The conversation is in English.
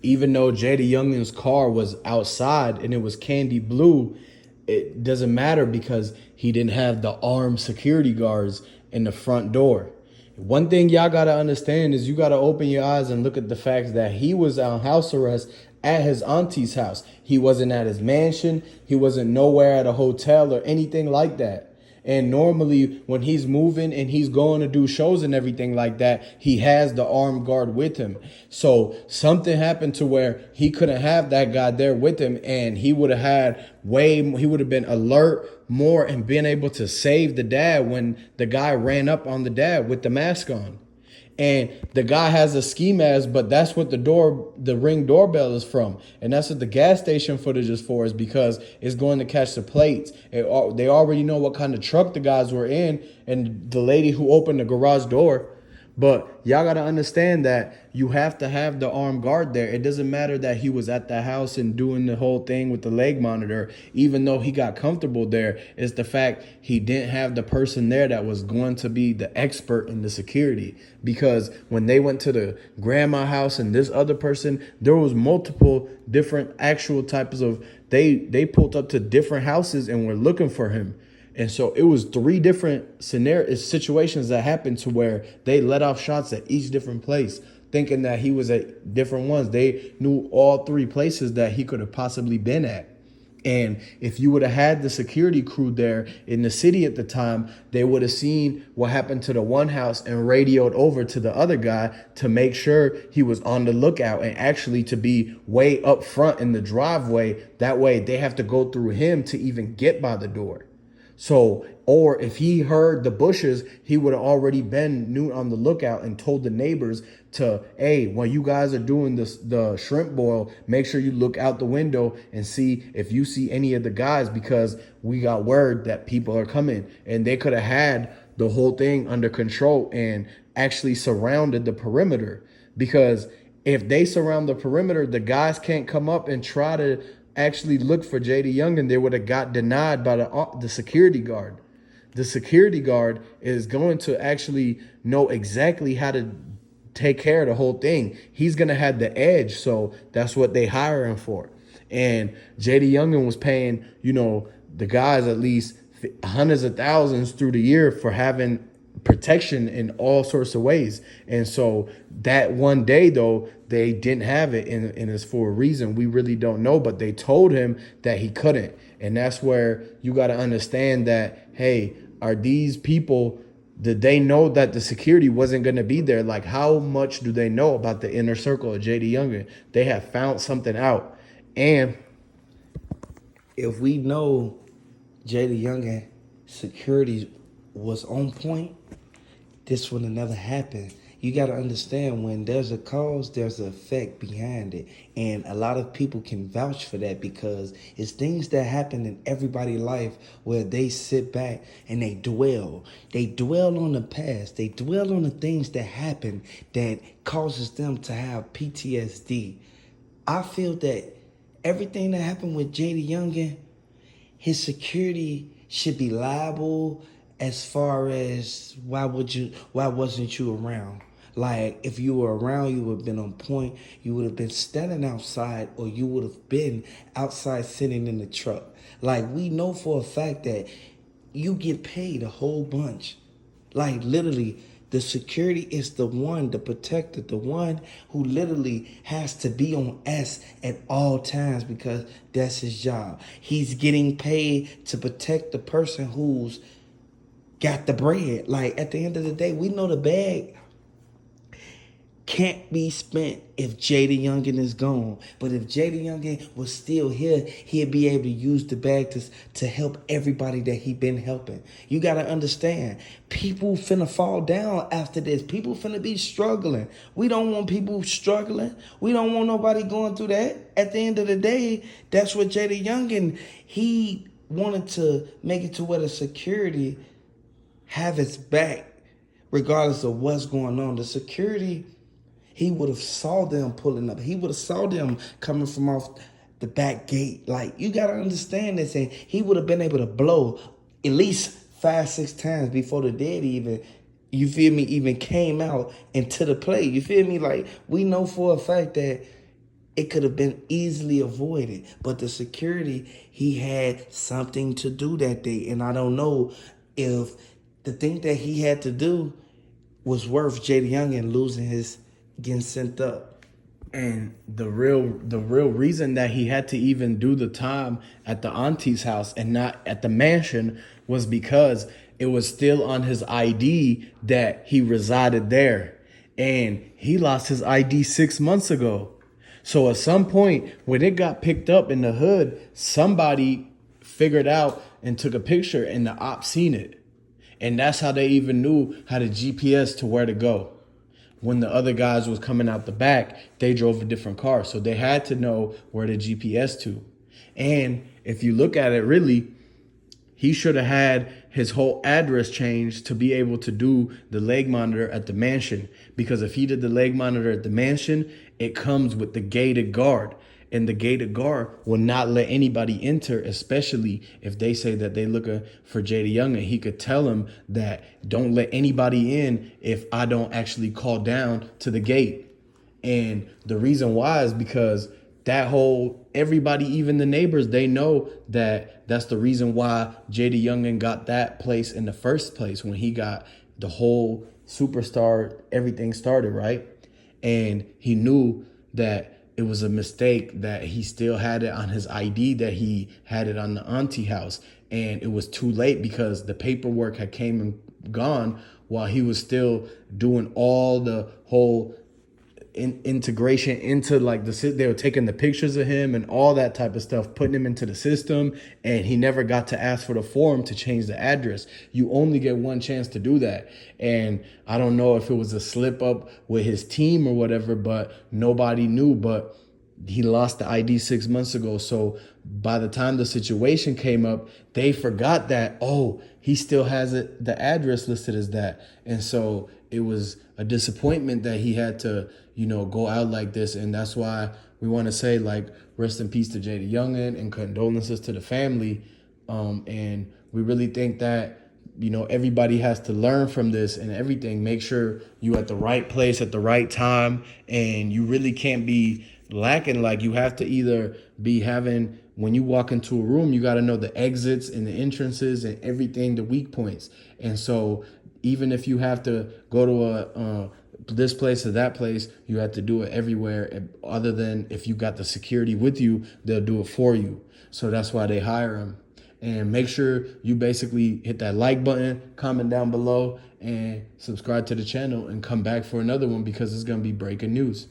even though JayDaYoungan's car was outside and it was candy blue, it doesn't matter because he didn't have the armed security guards in the front door. One thing y'all gotta understand is you gotta open your eyes and look at the facts that he was on house arrest at his auntie's house. He wasn't at his mansion. He wasn't nowhere at a hotel or anything like that. And normally when he's moving and he's going to do shows and everything like that, he has the armed guard with him. So something happened to where he couldn't have that guy there with him, and he would have had he would have been alert more and been able to save the dad when the guy ran up on the dad with the mask on. And the guy has a ski mask, but that's what the Ring doorbell is from. And that's what the gas station footage is for, is because it's going to catch the plates. They already know what kind of truck the guys were in and the lady who opened the garage door. But y'all got to understand that you have to have the armed guard there. It doesn't matter that he was at the house and doing the whole thing with the leg monitor, even though he got comfortable there. It's the fact he didn't have the person there that was going to be the expert in the security. Because when they went to the grandma house and this other person, there was multiple different actual types of, they pulled up to different houses and were looking for him. And so it was 3 different situations that happened to where they let off shots at each different place, thinking that he was at different ones. They knew all 3 places that he could have possibly been at. And if you would have had the security crew there in the city at the time, they would have seen what happened to the one house and radioed over to the other guy to make sure he was on the lookout and actually to be way up front in the driveway. That way they have to go through him to even get by the door. So, or if he heard the bushes, he would have already been on the lookout and told the neighbors to, hey, when you guys are doing the shrimp boil, make sure you look out the window and see if you see any of the guys, because we got word that people are coming. And they could have had the whole thing under control and actually surrounded the perimeter, because if they surround the perimeter, the guys can't come up and try to actually look for JayDaYoungan. They would have got denied by the security guard. The security guard is going to actually know exactly how to take care of the whole thing. He's going to have the edge. So that's what they hire him for. And JayDaYoungan was paying, the guys at least hundreds of thousands through the year for having protection in all sorts of ways. And so that one day, though, they didn't have it, and it's for a reason. We really don't know, but they told him that he couldn't. And that's where you got to understand that, hey, are these people, did they know that the security wasn't going to be there? Like, how much do they know about the inner circle of JayDaYoungan? They have found something out. And if we know JayDaYoungan security was on point, this would have never happened. You got to understand, when there's a cause, there's an effect behind it. And a lot of people can vouch for that, because it's things that happen in everybody's life where they sit back and they dwell. They dwell on the past. They dwell on the things that happen that causes them to have PTSD. I feel that everything that happened with JayDaYoungan, his security should be liable, as far as why wasn't you around? Like, if you were around, you would have been on point. You would have been standing outside, or you would have been outside sitting in the truck. Like, we know for a fact that you get paid a whole bunch. Like, literally, the security is the one, the protector, the one who literally has to be on S at all times, because that's his job. He's getting paid to protect the person who's got the bread. Like, at the end of the day, we know the bag can't be spent if JayDaYoungan is gone. But if JayDaYoungan was still here, he'd be able to use the bag to help everybody that he been helping. You got to understand, people finna fall down after this. People finna be struggling. We don't want people struggling. We don't want nobody going through that. At the end of the day, that's what JayDaYoungan, he wanted to make it to where the security have its back regardless of what's going on. The security, he would have saw them pulling up. He would have saw them coming from off the back gate. Like, you got to understand this. And he would have been able to blow at least 5-6 times before the dead even, you feel me, even came out into the play. You feel me? Like, we know for a fact that It could have been easily avoided, but the security, he had something to do that day. And I don't know if the thing that he had to do was worth JayDaYoungan losing his, getting sent up. And the real reason that he had to even do the time at the auntie's house and not at the mansion was because it was still on his ID that he resided there. And he lost his ID 6 months ago. So at some point when it got picked up in the hood, somebody figured out and took a picture and the op seen it. And that's how they even knew how to GPS to where to go. When the other guys was coming out the back, they drove a different car. So they had to know where to GPS to. And if you look at it really, he should have had his whole address changed to be able to do the leg monitor at the mansion. Because if he did the leg monitor at the mansion, it comes with the gated guard. And the gated guard will not let anybody enter, especially if they say that they're looking for JayDaYoungan. He could tell them that don't let anybody in if I don't actually call down to the gate. And the reason why is because that whole, everybody, even the neighbors, they know that that's the reason why JayDaYoungan got that place in the first place, when he got the whole superstar, everything started, right? And he knew that it was a mistake that he still had it on his ID, that he had it on the auntie house. And it was too late because the paperwork had came and gone while he was still doing all the whole integration into like they were taking the pictures of him and all that type of stuff, putting him into the system, and he never got to ask for the form to change the address. You only get one chance to do that. And I don't know if it was a slip up with his team or whatever, but nobody knew. But he lost the ID 6 months ago. So by the time the situation came up, they forgot that, oh, he still has it, the address listed as that. And so it was a disappointment that he had to, go out like this. And that's why we want to say, like, rest in peace to JayDaYoungan and condolences to the family. And we really think that, everybody has to learn from this and everything. Make sure you at the right place at the right time. And you really can't be lacking. Like, you have to either be having, when you walk into a room, you got to know the exits and the entrances and everything, the weak points. And so even if you have to go to this place or that place, you have to do it everywhere. Other than if you got the security with you, they'll do it for you. So that's why they hire them. And make sure you basically hit that like button, comment down below, and subscribe to the channel and come back for another one, because it's going to be breaking news.